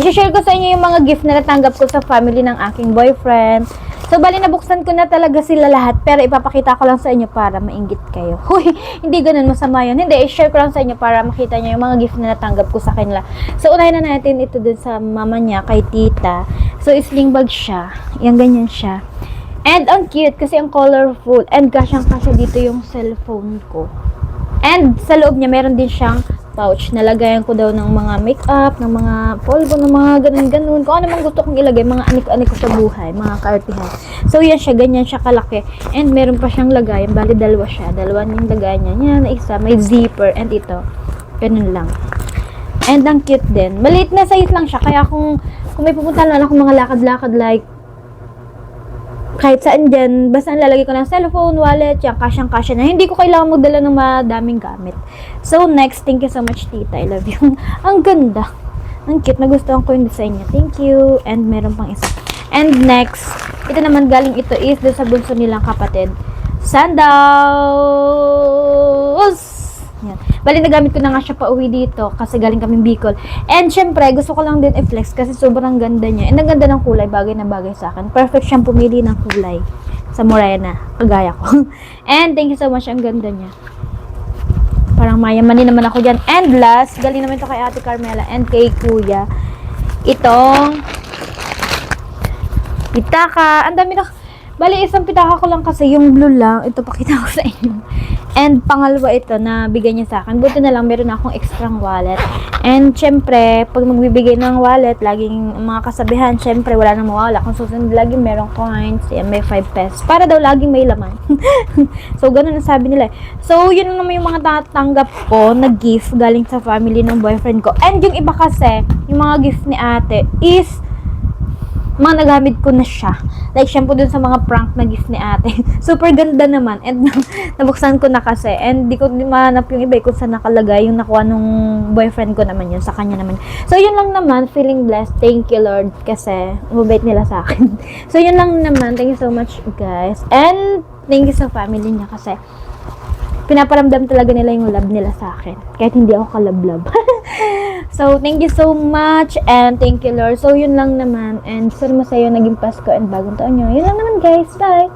I-share ko sa inyo yung mga gift na natanggap ko sa family ng aking boyfriend. So, bali nabuksan ko na talaga sila lahat, pero ipapakita ko lang sa inyo para mainggit kayo. Huy, hindi ganun, masama yun. Hindi, i-share ko lang sa inyo para makita nyo yung mga gift na natanggap ko sa kanila. So, unahin na natin ito dun sa mama niya, kay tita. So, sling bag siya. Yan, ganyan siya. And, ang cute kasi ang colorful. And, kasyang-kasya dito yung cellphone ko. And, sa loob niya, meron din siyang pouch. Nalagayan ko daw ng mga makeup, ng mga polvo, ng mga ganun-ganun. Kung ano mang gusto kong ilagay, mga aniko-aniko sa buhay, mga kaartihan. So, yan siya, ganyan siya kalaki. And, meron pa siyang lagayan. Bali, dalawa siya. Dalawa yung lagayan niya. Yan, isa. May zipper. And ito. Ganun lang. And, ang cute din. Maliit na size lang siya. Kaya kung may pupunta lang ako mga lakad-lakad like kahit saan dyan, basta lalagay ko ng cellphone, wallet, yung kasyang-kasya na. Hindi ko kailangan magdala ng madaming gamit. So, next, thank you so much, tita. I love you. Ang ganda. Ang cute. Nagustuhan ko yung design niya. Thank you. And meron pang isa. And next, ito naman galing ito is doon sa bunso nilang kapatid. Sandals! Yan. Bali, nagamit ko na nga siya pa uwi dito kasi galing kaming Bicol. And syempre, gusto ko lang din i-flex kasi sobrang ganda niya. And ang ganda ng kulay, bagay na bagay sa akin. Perfect siyang pumili ng kulay sa Morena, kagaya ko. And thank you so much, ang ganda niya. Parang mayamanin naman ako dyan. And last, galing naman ito kay Ate Carmela and kay Kuya. Itong pitaka. Ang dami na. Bali, isang pitaka ko lang kasi yung blue lang. Ito, pakita ko sa inyo. And pangalawa ito na bigay niya sa akin. Buti na lang, meron akong extrang wallet. And syempre, pag magbibigay ng wallet, laging mga kasabihan, syempre, wala nang mawala. Kung susunod, laging merong coins, may 5 pesos. Para daw laging may laman. So, ganun ang sabi nila. So, yun naman yung mga tatanggap ko na gift galing sa family ng boyfriend ko. And yung iba kasi, yung mga gift ni ate is mga nagamit ko na siya. Like, shampoo dun sa mga prank na gift ni ate. Super ganda naman. And nabuksan ko na kasi. And di ko din mahanap yung iba kung saan nakalagay. Yung nakuha nung boyfriend ko naman yun. Sa kanya naman. So, yun lang naman. Feeling blessed. Thank you, Lord. Kasi, mabait nila sa akin. So, yun lang naman. Thank you so much, guys. And, thank you sa family niya kasi pinaparamdam talaga nila yung love nila sa akin. Kahit hindi ako kalablab. So, thank you so much and thank you, Lord. So, yun lang naman. And, sana masaya naging Pasko and bagong taon nyo. Yun lang naman, guys. Bye!